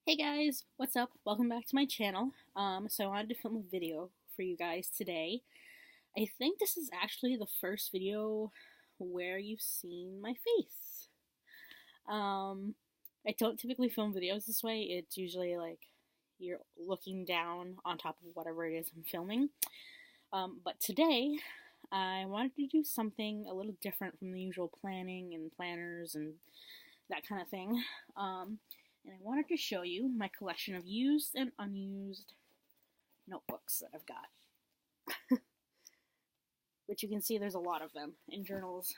Hey guys, what's up? Welcome back to my channel. So I wanted to film a video for you guys today. I think this is actually the first video where you've seen my face. I don't typically film videos this way. It's usually like you're looking down on top of whatever it is I'm filming. But today I wanted to do something a little different from the usual planning and planners and that kind of thing. And I wanted to show you my collection of used and unused notebooks that I've got. Which you can see there's a lot of them in journals.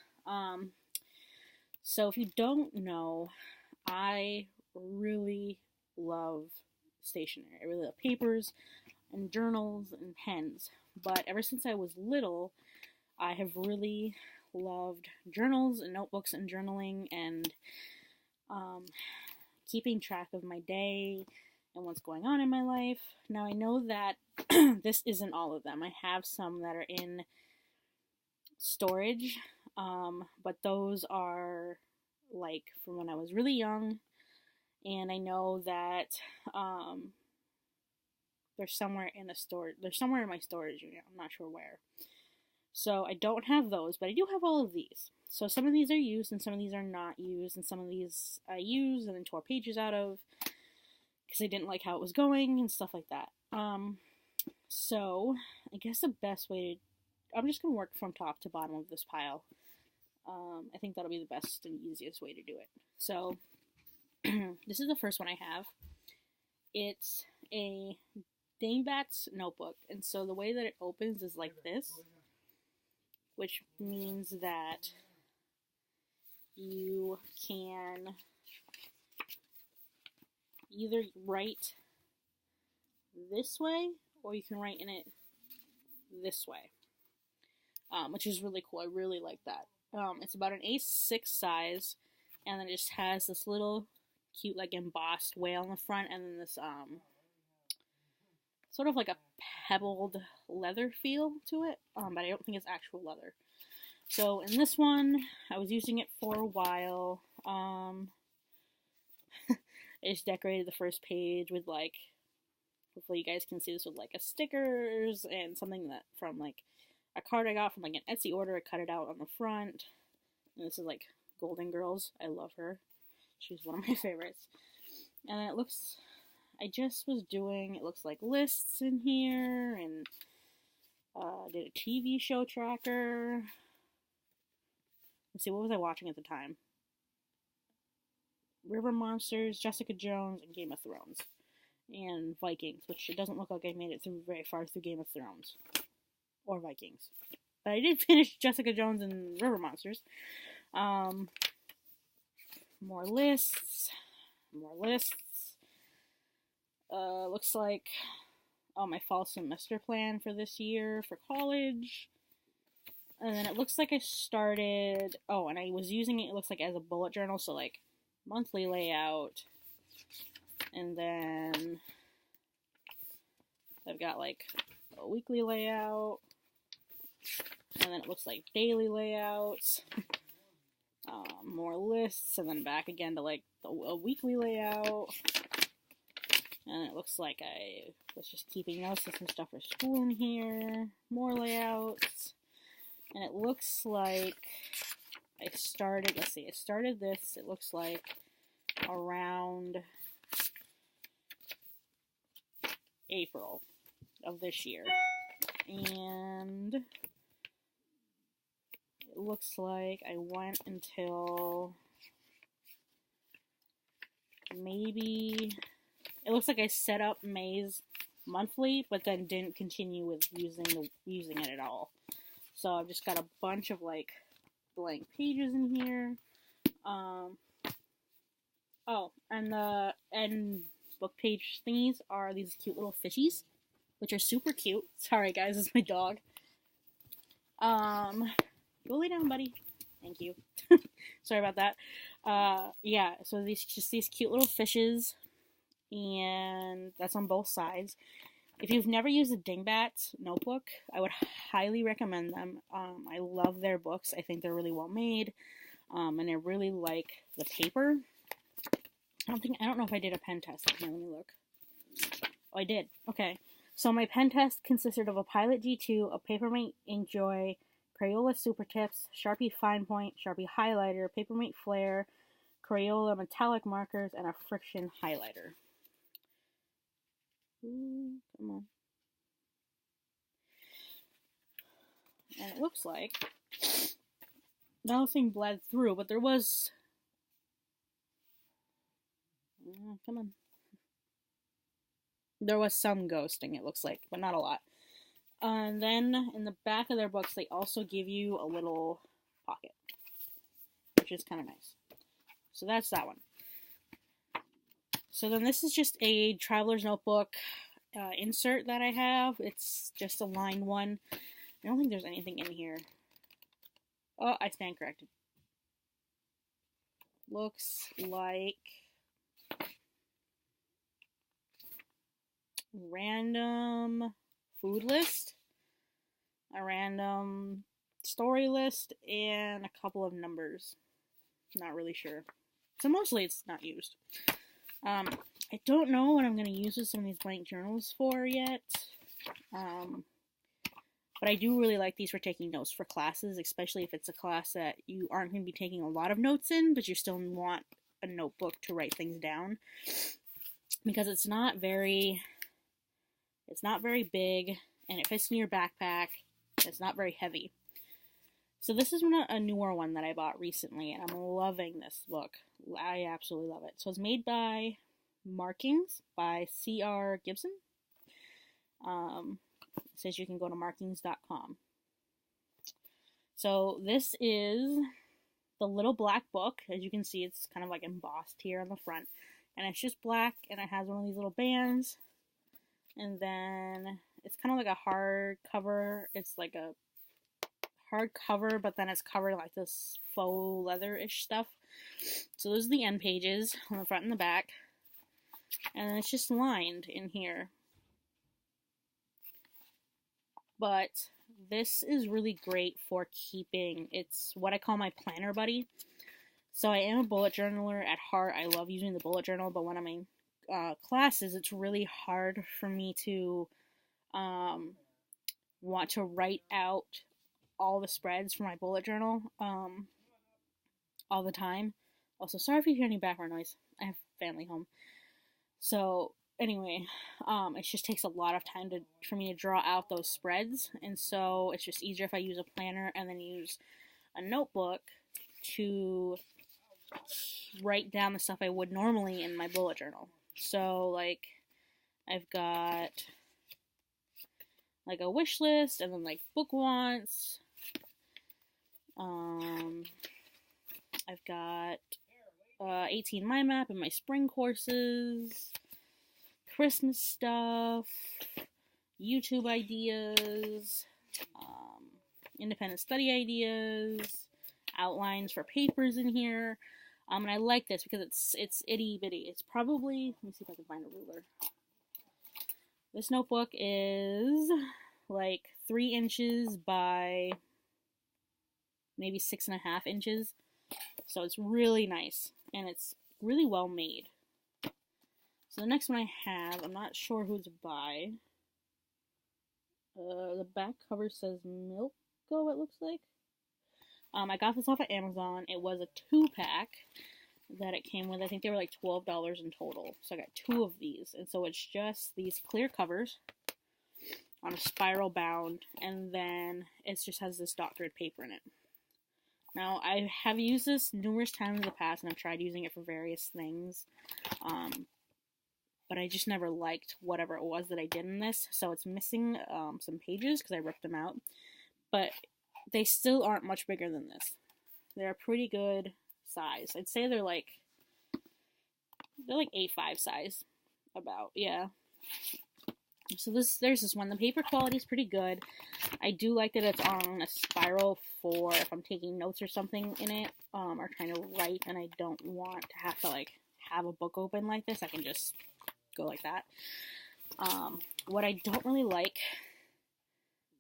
So if you don't know, I really love stationery. I really love papers and journals and pens. But ever since I was little, I have really loved journals and notebooks and journaling and keeping track of my day and what's going on in my life. Now I know that this isn't all of them. I have some that are in storage, but those are like from when I was really young, and I know that they're somewhere in my storage unit. I'm not sure where. So I don't have those, but I do have all of these. So some of these are used and some of these are not used, and some of these I used and then tore pages out of because I didn't like how it was going and stuff like that. So I guess the best way to, I'm just going to work from top to bottom of this pile. I think that'll be the best and easiest way to do it. So this is the first one I have. It's a Dingbats notebook, and so the way that it opens is like this, which means that you can either write this way or you can write in it this way, which is really cool. I really like that. It's about an A6 size, and then it just has this little cute like embossed whale in the front, and then this sort of like a pebbled leather feel to it, but I don't think it's actual leather. So in this one, I was using it for a while. I just decorated the first page with like, hopefully you guys can see this, with like a stickers and something that from like a card I got from like an Etsy order. I cut it out on the front. And this is like Golden Girls. I love her. She's one of my favorites. And then it looks, I just was doing, it looks like lists in here, and did a TV show tracker. Let's see, what was I watching at the time? River Monsters, Jessica Jones, and Game of Thrones. And Vikings, which it doesn't look like I made it through very far through Game of Thrones. Or Vikings. But I did finish Jessica Jones and River Monsters. More lists. More lists. Looks like, my fall semester plan for this year for college. And then it looks like I started, and I was using it looks like as a bullet journal, so like monthly layout. And then I've got like a weekly layout. And then it looks like daily layouts. More lists, and then back again to like a weekly layout. And it looks like I was just keeping notes of some stuff for school in here. More layouts. And it looks like I started, I started this, it looks like around April of this year. And it looks like I went until maybe, it looks like I set up May's monthly, but then didn't continue with using it at all. So I've just got a bunch of like blank pages in here. And the end book page thingies are these cute little fishies, which are super cute. Sorry guys, it's my dog. Go lay down, buddy. Thank you. Sorry about that. Yeah, so these cute little fishes, and that's on both sides. If you've never used a Dingbats notebook, I would highly recommend them. I love their books. I think they're really well made, and I really like the paper. I don't know if I did a pen test. Here, let me look. Oh, I did. Okay. So my pen test consisted of a Pilot G2, a Papermate Inkjoy, Crayola Super Tips, Sharpie Fine Point, Sharpie Highlighter, Papermate Flare, Crayola metallic markers, and a friction highlighter. Ooh, come on. And it looks like nothing bled through, but there was... come on. There was some ghosting, it looks like, but not a lot. And then in the back of their books, they also give you a little pocket, which is kind of nice. So that's that one. So then this is just a traveler's notebook insert that I have. It's just a lined one. I don't think there's anything in here. Oh, I stand corrected. Looks like random food list, a random story list, and a couple of numbers. Not really sure. So mostly it's not used. I don't know what I'm going to use with some of these blank journals for yet. But I do really like these for taking notes for classes, especially if it's a class that you aren't going to be taking a lot of notes in, but you still want a notebook to write things down. Because it's not very big, and it fits in your backpack. It's not very heavy. So this is a newer one that I bought recently, and I'm loving this book. I absolutely love it. So it's made by Markings by C.R. Gibson. It says you can go to markings.com. So this is the little black book. As you can see, it's kind of like embossed here on the front. And it's just black, and it has one of these little bands. And then it's kind of like a hard cover. It's like a hard cover, but then it's covered like this faux leather-ish stuff. So those are the end pages on the front and the back. And then it's just lined in here. But this is really great for keeping, it's what I call my planner buddy. So I am a bullet journaler at heart. I love using the bullet journal, but when I'm in classes, it's really hard for me to want to write out all the spreads for my bullet journal all the time. Also, sorry if you hear any background noise. I have family home. So anyway, it just takes a lot of time for me to draw out those spreads, and so it's just easier if I use a planner and then use a notebook to write down the stuff I would normally in my bullet journal. So like I've got like a wish list, and then like book wants. I've got 18 mind map and my spring courses, Christmas stuff, YouTube ideas, independent study ideas, outlines for papers in here. And I like this because it's itty bitty. It's probably, let me see if I can find a ruler. This notebook is like 3 inches by maybe 6.5 inches. So it's really nice, and it's really well made. So the next one I have, I'm not sure who it's by. The back cover says Milko, it looks like. I got this off of Amazon. It was a 2-pack that it came with. I think they were like $12 in total. So I got 2 of these. And so it's just these clear covers on a spiral bound, and then it just has this dot thread paper in it. Now, I have used this numerous times in the past, and I've tried using it for various things, but I just never liked whatever it was that I did in this, so it's missing some pages because I ripped them out, but they still aren't much bigger than this. They're a pretty good size. I'd say they're like A5 size, about, yeah. So there's this one. The paper quality is pretty good. I do like that it's on a spiral for if I'm taking notes or something in it, or trying to write and I don't want to have to like have a book open like this. I can just go like that. What I don't really like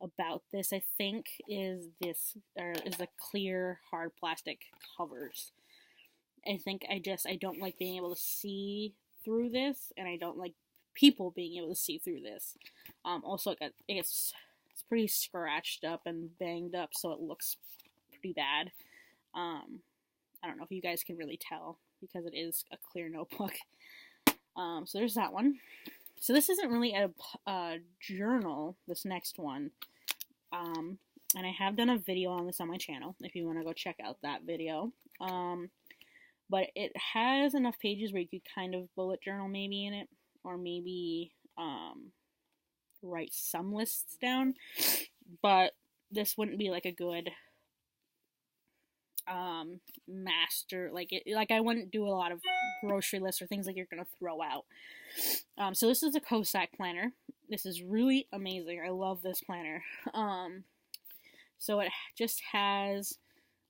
about this, I think, is the clear hard plastic covers. I think I don't like being able to see through this, and I don't like people being able to see through this. Also, it's pretty scratched up and banged up, so it looks pretty bad. I don't know if you guys can really tell because it is a clear notebook. So there's that one. So this isn't really a journal, this next one. And I have done a video on this on my channel if you want to go check out that video. But it has enough pages where you could kind of bullet journal maybe in it, or maybe write some lists down. But this wouldn't be like a good master, like I wouldn't do a lot of grocery lists or things like you're gonna throw out. So this is a Cossack planner. This is really amazing. I love this planner. So it just has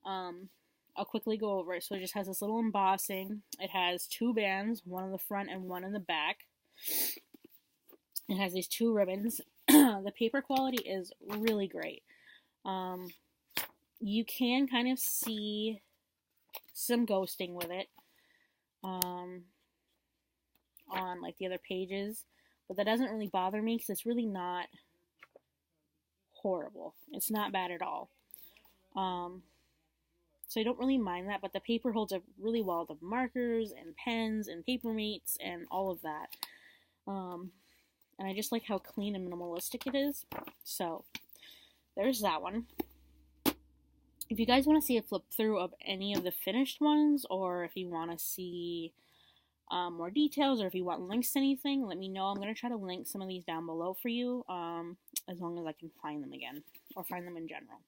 I'll quickly go over it. So it just has this little embossing. It has 2 bands, one in the front and one in the back. It has these 2 ribbons. The paper quality is really great. You can kind of see some ghosting with it on like the other pages, but that doesn't really bother me because it's really not horrible. It's not bad at all. So I don't really mind that, but the paper holds up really well. The markers and pens and paper mates and all of that. And I just like how clean and minimalistic it is. So there's that one. If you guys want to see a flip through of any of the finished ones, or if you want to see more details, or if you want links to anything, let me know. I'm going to try to link some of these down below for you, as long as I can find them again, or find them in general.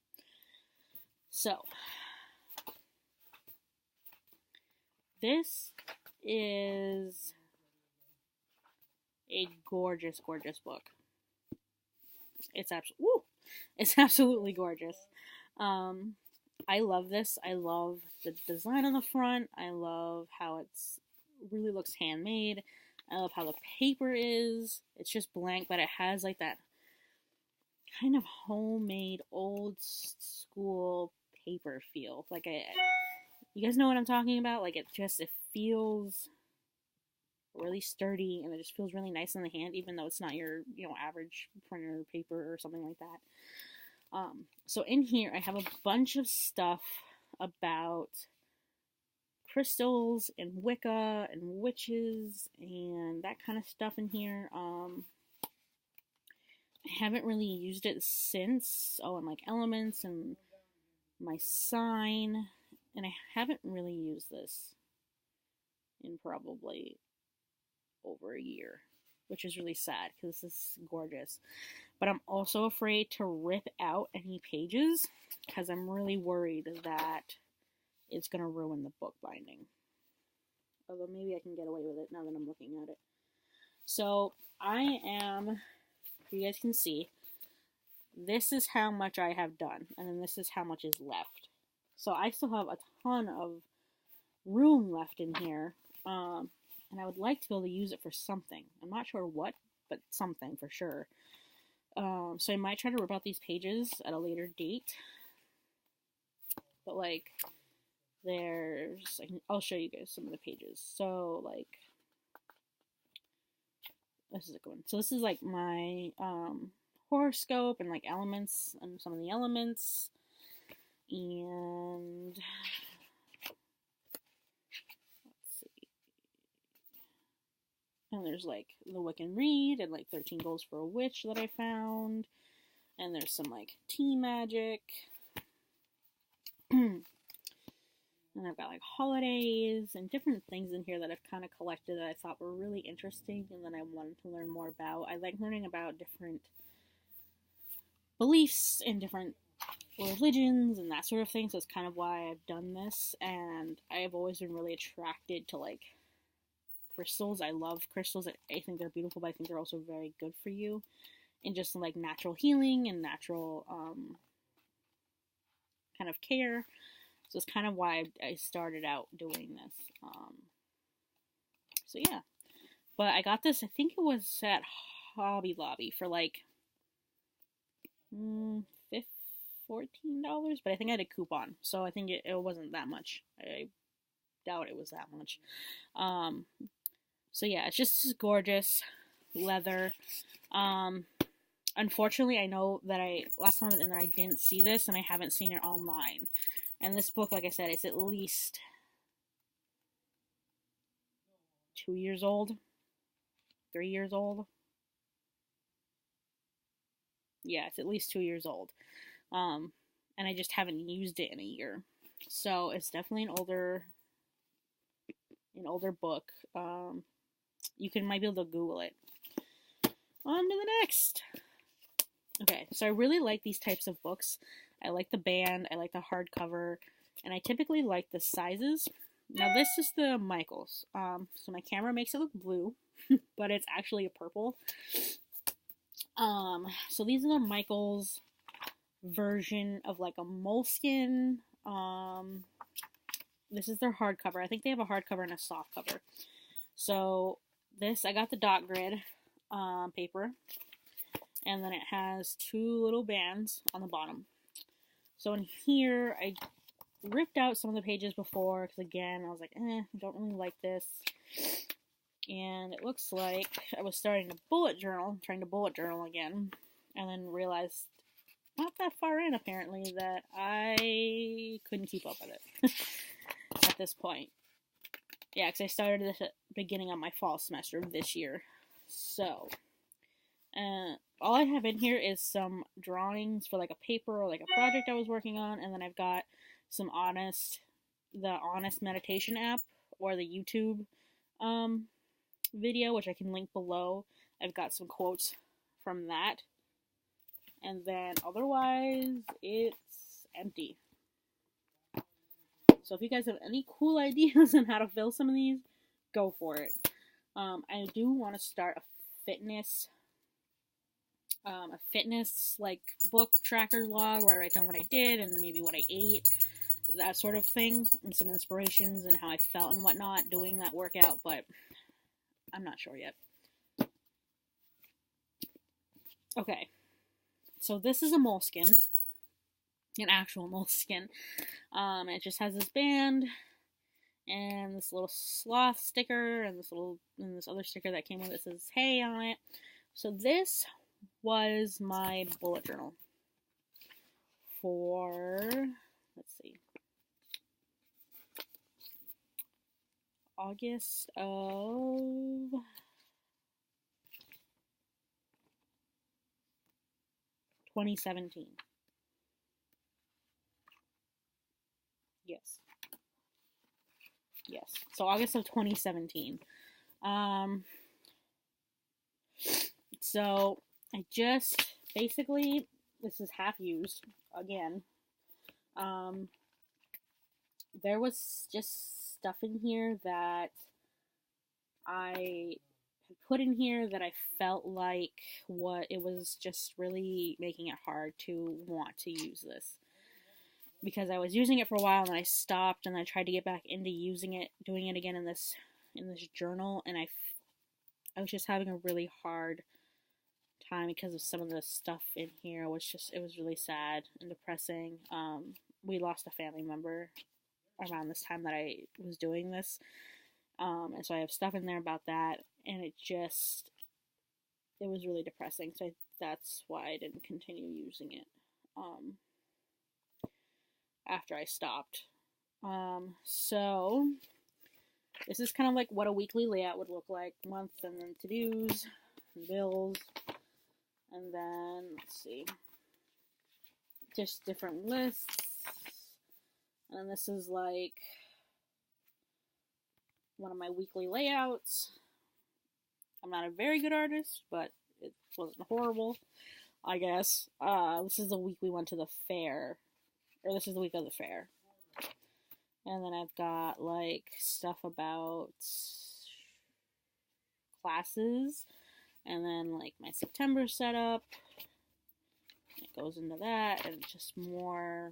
So, this is a gorgeous, gorgeous book. It's absolutely gorgeous. I love this. I love the design on the front. I love how it's really looks handmade. I love how the paper is. It's just blank, but it has like that kind of homemade old school paper feel. Like you guys know what I'm talking about? Like it feels really sturdy, and it just feels really nice in the hand, even though it's not your, average printer paper or something like that. So in here, I have a bunch of stuff about crystals and Wicca and witches and that kind of stuff in here. I haven't really used it since. And like elements and my sign. And I haven't really used this in probably over a year, which is really sad because this is gorgeous. But I'm also afraid to rip out any pages because I'm really worried that it's going to ruin the book binding. Although maybe I can get away with it now that I'm looking at it. So you guys can see, this is how much I have done. And then this is how much is left. So I still have a ton of room left in here. And I would like to be able to use it for something. I'm not sure what, but something for sure. So I might try to rip out these pages at a later date. But like, I'll show you guys some of the pages. So like, this is a good one. So this is like my horoscope and like elements and some of the elements. And and there's like the Wiccan Read and like 13 Goals for a Witch that I found. And there's some like tea magic. And I've got like holidays and different things in here that I've kind of collected that I thought were really interesting and that I wanted to learn more about. I like learning about different beliefs and different religions and that sort of thing. So it's kind of why I've done this. And I have always been really attracted to like crystals. I love crystals. I think they're beautiful, but I think they're also very good for you in just like natural healing and natural kind of care. So it's kind of why I started out doing this. So yeah, but I got this, I think it was at Hobby Lobby for like $14, but I think I had a coupon, so I think it wasn't that much. I doubt it was that much. So yeah, it's just gorgeous leather. Unfortunately, I know that last time I was in there, I didn't see this, and I haven't seen it online. And this book, like I said, it's at least 2 years old, 3 years old. Yeah, it's at least 2 years old. And I just haven't used it in a year. So it's definitely an older book. You might be able to Google it. On to the next. Okay, so I really like these types of books. I like the band, I like the hardcover, and I typically like the sizes. Now this is the Michaels. So my camera makes it look blue, but it's actually a purple. So these are the Michaels version of like a moleskin. This is their hardcover. I think they have a hardcover and a soft cover. So this, I got the dot grid paper, and then it has 2 little bands on the bottom. So in here, I ripped out some of the pages before, because again, I was like, I don't really like this. And it looks like I was starting to trying to bullet journal again, and then realized not that far in, apparently, that I couldn't keep up with it at this point. Yeah, because I started this at the beginning of my fall semester of this year. So, all I have in here is some drawings for like a paper or like a project I was working on, and then I've got some the Honest Meditation app, or the YouTube video, which I can link below. I've got some quotes from that. And then otherwise, it's empty. So if you guys have any cool ideas on how to fill some of these, go for it. I do want to start a fitness like book tracker log where I write down what I did and maybe what I ate, that sort of thing, and some inspirations and how I felt and whatnot doing that workout, but I'm not sure yet. Okay. So this is a moleskin, an actual moleskin. It just has this band and this little sloth sticker and this other sticker that came with it says "Hey" on it. So this was my bullet journal for, let's see, August of 2017. Yes. So August of 2017. So I just basically, this is half used again. There was just stuff in here that I put in here that I felt like it was just really making it hard to want to use this, because I was using it for a while and then I stopped, and I tried to get back into using it, doing it again in this journal, and I was just having a really hard time because of some of the stuff in here. It was really sad and depressing. We lost a family member around this time that I was doing this. And so I have stuff in there about that, and it was really depressing, so that's why I didn't continue using it after I stopped. So this is kind of like what a weekly layout would look like, month, and then to-dos, and bills, and then, let's see, just different lists, and then this is like one of my weekly layouts. I'm not a very good artist, but it wasn't horrible, I guess. This is the week we went to the fair, or this is the week of the fair. And then I've got like stuff about classes, and then like my September setup. It goes into that, and just more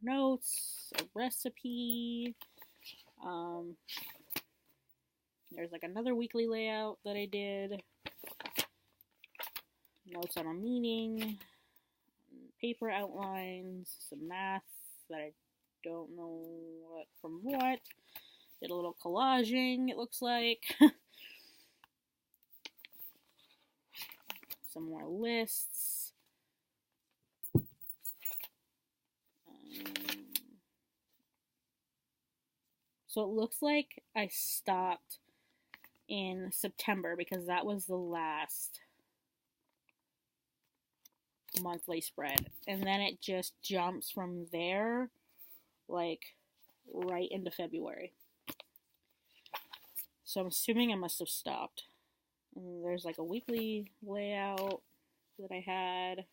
notes, a recipe. There's like another weekly layout that I did. Notes on a meeting, paper outlines, some math that I don't know what from what. Did a little collaging, it looks like. Some more lists. So it looks like I stopped in September because that was the last monthly spread. And then it just jumps from there, like, right into February. So I'm assuming I must have stopped. And there's like a weekly layout that I had.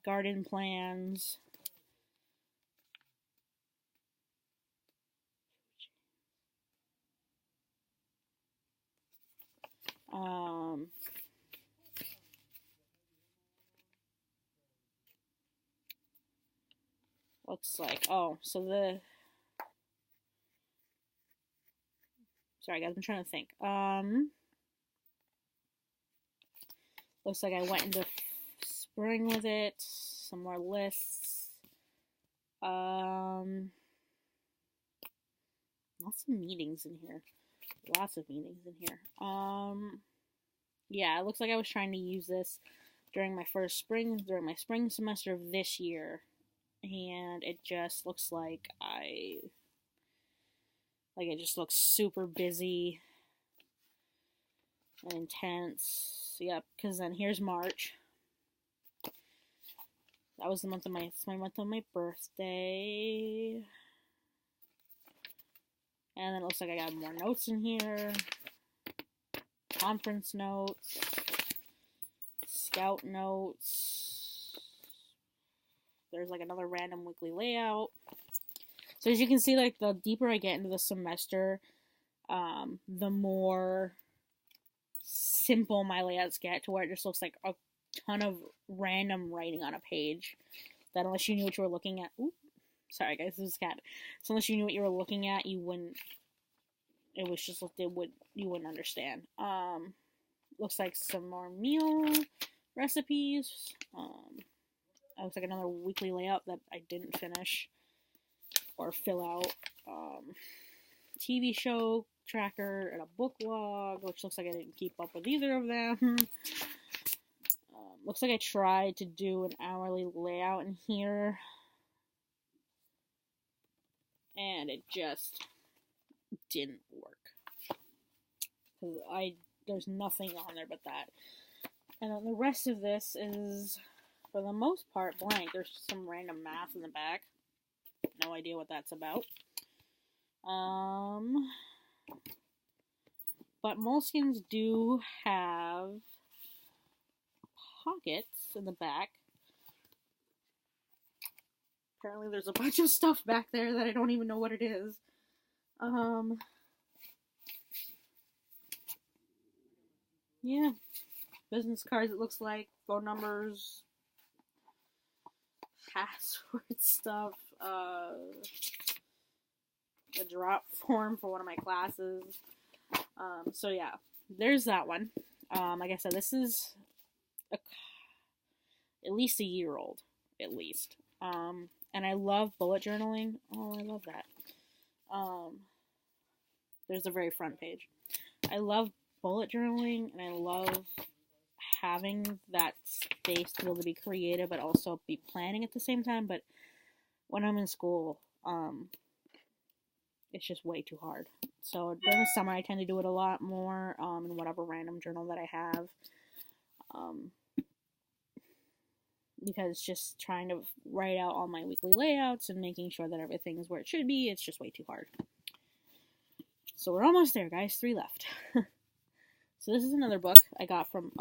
Garden plans. Looks like, oh, so sorry guys, I'm trying to think. Looks like I went into spring with it. Some more lists. Lots of meetings in here. Lots of meetings in here. Yeah, it looks like I was trying to use this during my spring semester of this year. And it just looks like it just looks super busy and intense. Yep, because then here's March. That was the month of my month of my birthday. And then it looks like I got more notes in here. Conference notes. Scout notes. There's like another random weekly layout. So as you can see, like the deeper I get into the semester, the more simple my layouts get, to where it just looks like a ton of random writing on a page that unless you knew what you were looking at, sorry guys, this is cat. So unless you knew what you were looking at, you wouldn't. It was just you wouldn't understand. Looks like some more meal recipes. Looks like another weekly layout that I didn't finish or fill out. TV show tracker and a book log, which looks like I didn't keep up with either of them. Looks like I tried to do an hourly layout in here, and it just didn't work. Because there's nothing on there but that. And then the rest of this is, for the most part, blank. There's some random math in the back. No idea what that's about. But moleskins do have pockets in the back. Apparently there's a bunch of stuff back there that I don't even know what it is. Yeah. Business cards, it looks like. Phone numbers. Password stuff. A drop form for one of my classes. So yeah, there's that one. Like I said, this is at least a year old, at least. And I love bullet journaling. Oh, I love that. There's the very front page. I love bullet journaling, and I love having that space to be able to be creative, but also be planning at the same time. But when I'm in school, it's just way too hard. So during the summer, I tend to do it a lot more in whatever random journal that I have. Because just trying to write out all my weekly layouts and making sure that everything is where it should be, it's just way too hard. So we're almost there, guys. 3 left. So this is another book I got from,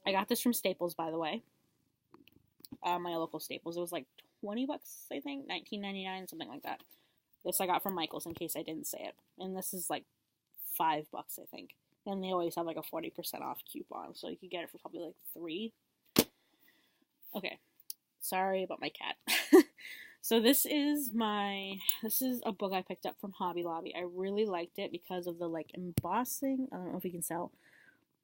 I got this from Staples, by the way. My local Staples. It was like $20, I think, $19.99, something like that. This I got from Michael's, in case I didn't say it. And this is like $5, I think. And they always have like a 40% off coupon, so you could get it for probably like $3. Okay, sorry about my cat. So this is a book I picked up from Hobby Lobby. I really liked it because of the like embossing. I don't know if you can tell.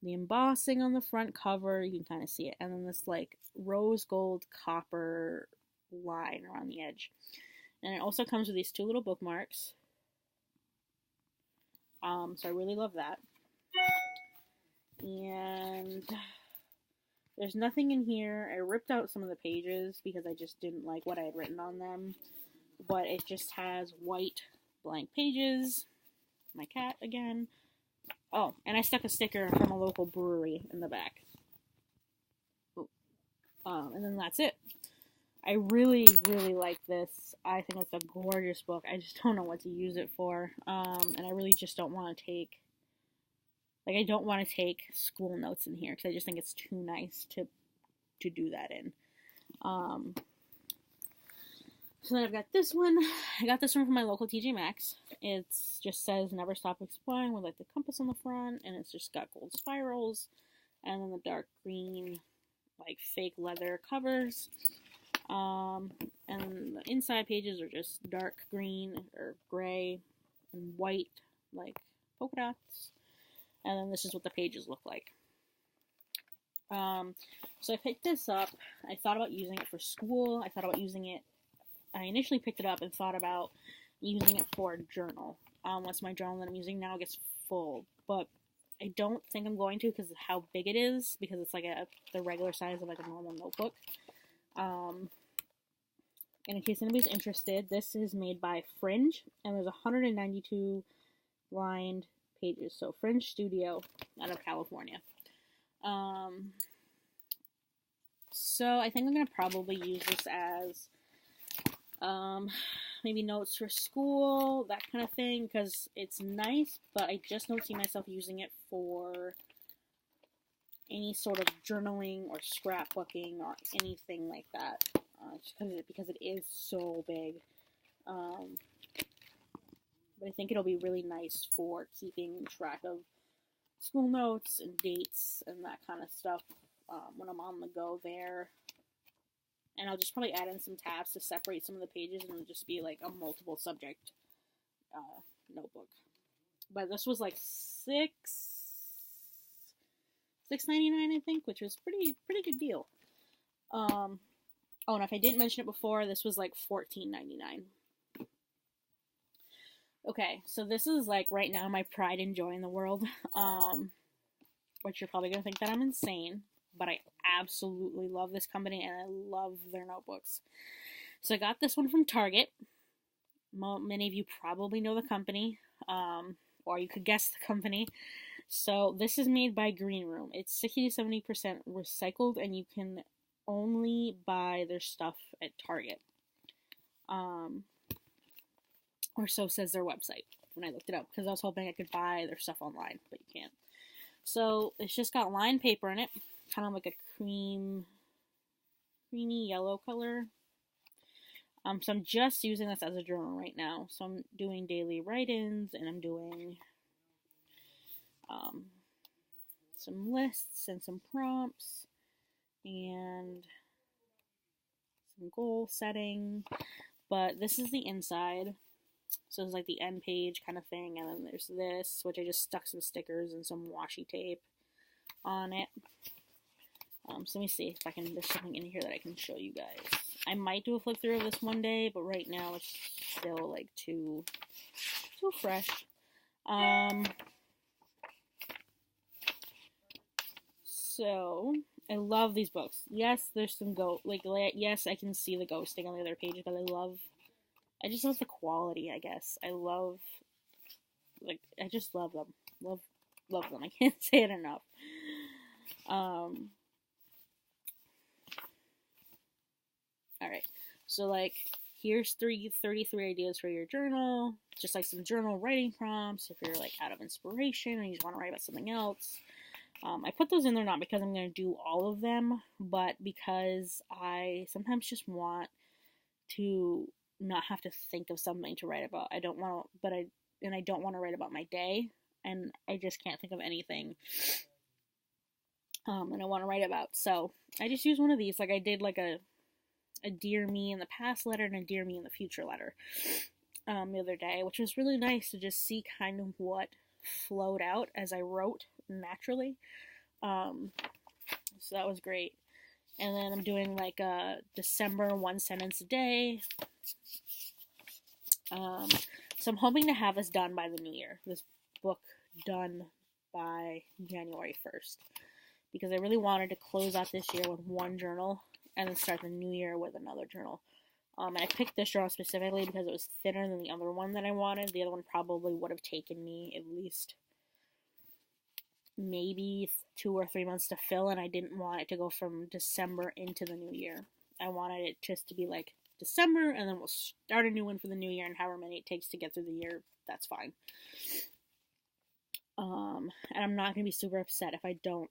The embossing on the front cover, you can kind of see it. And then this like rose gold copper line around the edge. And it also comes with these 2 little bookmarks. So I really love that. And there's nothing in here. I ripped out some of the pages because I just didn't like what I had written on them. But it just has white blank pages. My cat again. Oh, and I stuck a sticker from a local brewery in the back. And then that's it. I really, really like this. I think it's a gorgeous book. I just don't know what to use it for. And I really just don't want to take... I don't want to take school notes in here because I just think it's too nice to do that in. So then I've got this one. I got this one from my local TJ Maxx. It just says "Never Stop Exploring" with the compass on the front, and it's just got gold spirals, and then the dark green fake leather covers. And the inside pages are just dark green or gray and white polka dots. And then this is what the pages look like. So I picked this up. I thought about using it for school. I thought about using it. I initially picked it up and thought about using it for a journal. Once my journal that I'm using now gets full. But I don't think I'm going to because of how big it is. Because it's the regular size of a normal notebook. And in case anybody's interested, this is made by Fringe. And there's 192 lined pages. So Fringe Studio out of California. So I think I'm going to probably use this as maybe notes for school, that kind of thing, because it's nice, but I just don't see myself using it for any sort of journaling or scrapbooking or anything like that, just because it is so big. But I think it'll be really nice for keeping track of school notes and dates and that kind of stuff when I'm on the go there. And I'll just probably add in some tabs to separate some of the pages, and it'll just be a multiple subject notebook. But this was $6.99, I think, which was pretty good deal. Oh, and if I didn't mention it before, this was $14.99. Okay, so this is right now my pride and joy in the world. Which you're probably gonna think that I'm insane, but I absolutely love this company and I love their notebooks. So I got this one from Target. Many of you probably know the company, or you could guess the company. So this is made by Green Room. It's 60 to 70% recycled, and you can only buy their stuff at Target. Or so says their website when I looked it up, because I was hoping I could buy their stuff online, but you can't. So it's just got lined paper in it, kind of like a creamy yellow color. So I'm just using this as a journal right now. So I'm doing daily write-ins, and I'm doing some lists and some prompts and some goal setting. But this is the inside. So it's the end page kind of thing, and then there's this, which I just stuck some stickers and some washi tape on it. So let me see if there's something in here that I can show you guys. I might do a flip through of this one day, but right now it's still too fresh. So I love these books. Yes, there's some yes, I can see the ghosting on the other page, but I just love the quality, I guess. I just love them. Love them. I can't say it enough. Alright. So, here's 33 ideas for your journal. Just some journal writing prompts if you're, out of inspiration and you just want to write about something else. I put those in there not because I'm going to do all of them, but because I sometimes just want to not have to think of something to write about. I don't want to write about my day, and I just can't think of anything and I want to write about. So I just use one of these. I did a Dear Me in the Past letter and a Dear Me in the Future letter the other day, which was really nice to just see kind of what flowed out as I wrote naturally. So that was great. And then I'm doing a December one sentence a day. Um, so I'm hoping to have this done by the new year. This book done by January 1st. Because I really wanted to close out this year with one journal and then start the new year with another journal. And I picked this journal specifically because it was thinner than the other one that I wanted. The other one probably would have taken me at least maybe 2 or 3 months to fill, and I didn't want it to go from December into the new year. I wanted it just to be like December, and then we'll start a new one for the new year, and however many it takes to get through the year, that's fine. And I'm not going to be super upset if I don't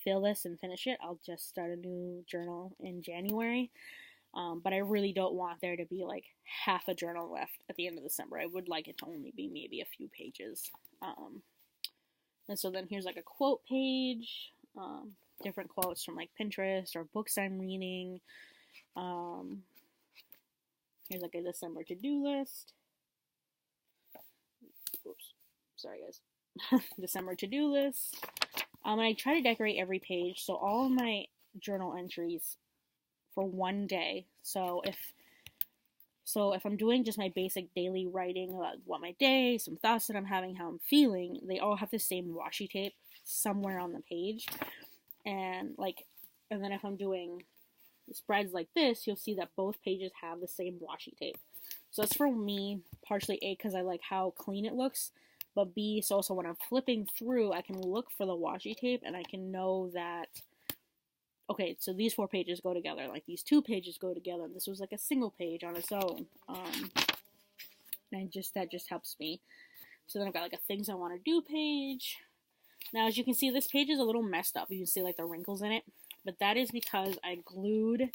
fill this and finish it. I'll just start a new journal in January. But I really don't want there to be like half a journal left at the end of December. I would like it to only be maybe a few pages. And so then here's like a quote page, different quotes from like Pinterest or books I'm reading. Here's like a December to-do list. Oops, sorry guys. December to-do list. And I try to decorate every page, so all of my journal entries for one day. So if I'm doing just my basic daily writing about what my day, some thoughts that I'm having, how I'm feeling, they all have the same washi tape somewhere on the page. And then if I'm doing spreads like this, you'll see that both pages have the same washi tape. So it's for me, partially A, because I like how clean it looks, but B, so also when I'm flipping through, I can look for the washi tape and I can know that, okay, so these 4 pages go together, like these 2 pages go together, and this was like a single page on its own. And that just helps me. So then I've got like a things I want to do page. Now, as you can see, this page is a little messed up. You can see like the wrinkles in it, but that is because I glued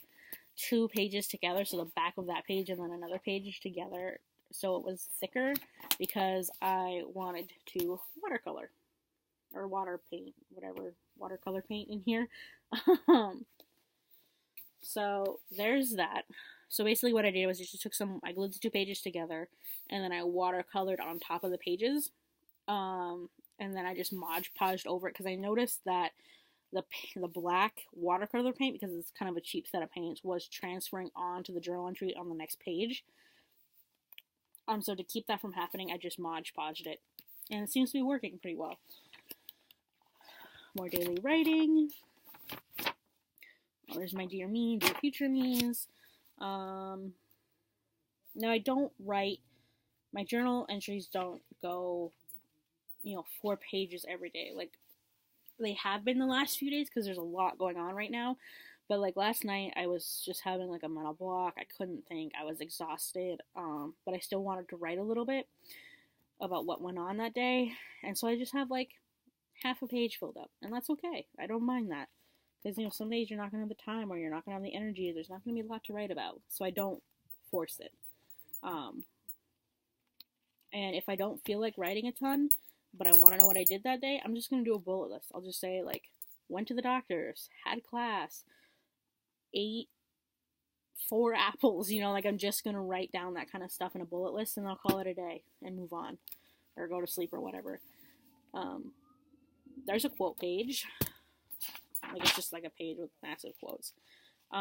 2 pages together, so the back of that page and then another page together, so it was thicker, because I wanted to watercolor or water paint, whatever, watercolor paint in here. So there's that. So basically what I did was just I glued the 2 pages together, and then I watercolored on top of the pages, and then I just Mod Podged over it, because I noticed that the black watercolor paint, because it's kind of a cheap set of paints, was transferring onto the journal entry on the next page. So to keep that from happening, I just Mod Podged it, and it seems to be working pretty well. More daily writing. Oh, there's my dear me, dear future me's. Now I don't write, my journal entries don't go, 4 pages every day. Like, they have been the last few days because there's a lot going on right now. But like last night, I was just having like a mental block. I couldn't think. I was exhausted. But I still wanted to write a little bit about what went on that day. And so I just have like half a page filled up. And that's okay. I don't mind that. Because, some days you're not going to have the time, or you're not going to have the energy. There's not going to be a lot to write about. So I don't force it. And if I don't feel like writing a ton, but I want to know what I did that day, I'm just going to do a bullet list. I'll just say, like, went to the doctor's, had class, ate 4 apples, I'm just going to write down that kind of stuff in a bullet list, and I'll call it a day and move on, or go to sleep or whatever. There's a quote page. Like, it's just like a page with massive quotes.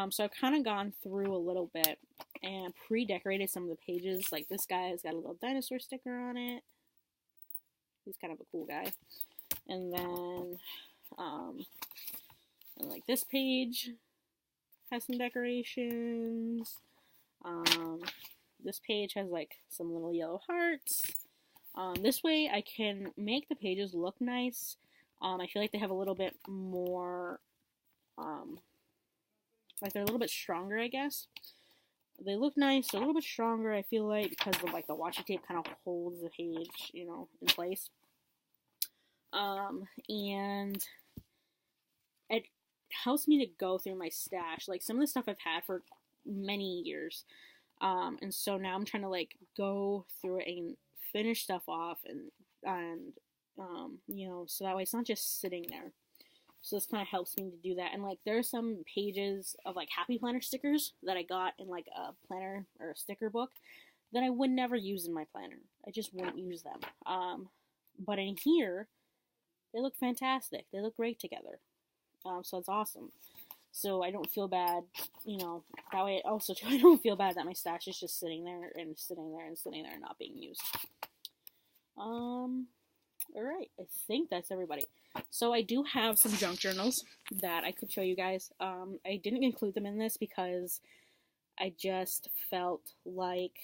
So I've kind of gone through a little bit and pre-decorated some of the pages. Like, this guy has got a little dinosaur sticker on it. He's kind of a cool guy. And then, like, this page has some decorations. This page has, like, some little yellow hearts. This way I can make the pages look nice. I feel like they have a little bit more, like, they're a little bit stronger, I guess. They look nice, they're a little bit stronger, I feel like, because of, like, the washi tape kind of holds the page, in place. And it helps me to go through my stash. Like, some of the stuff I've had for many years. And so now I'm trying to, like, go through it and finish stuff off, and so that way it's not just sitting there. So this kind of helps me to do that. And, like, there are some pages of, like, Happy Planner stickers that I got in, like, a planner or a sticker book that I would never use in my planner. I just wouldn't use them. But in here, they look fantastic. They look great together. So it's awesome. so I don't feel bad, you know, that way also too, I don't feel bad that my stash is just sitting there and sitting there and sitting there and not being used. Alright, I think that's everybody. So I do have some junk journals that I could show you guys. I didn't include them in this because I just felt like,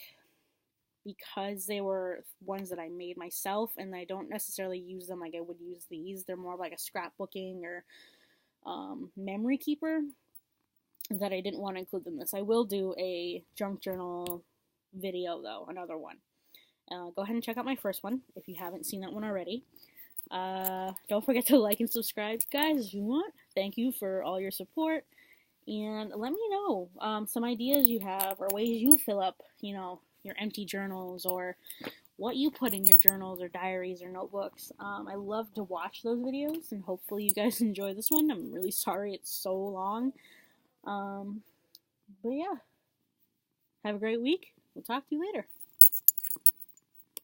because they were ones that I made myself and I don't necessarily use them like I would use these, they're more like a scrapbooking or memory keeper, that I didn't want to include them in this. I will do a junk journal video though, another one. Go ahead and check out my first one if you haven't seen that one already. Don't forget to like and subscribe, guys, if you want. Thank you for all your support, and let me know some ideas you have or ways you fill up, you know, your empty journals, or what you put in your journals or diaries or notebooks. I love to watch those videos, and hopefully you guys enjoy this one. I'm really sorry it's so long. But yeah, have a great week. We'll talk to you later.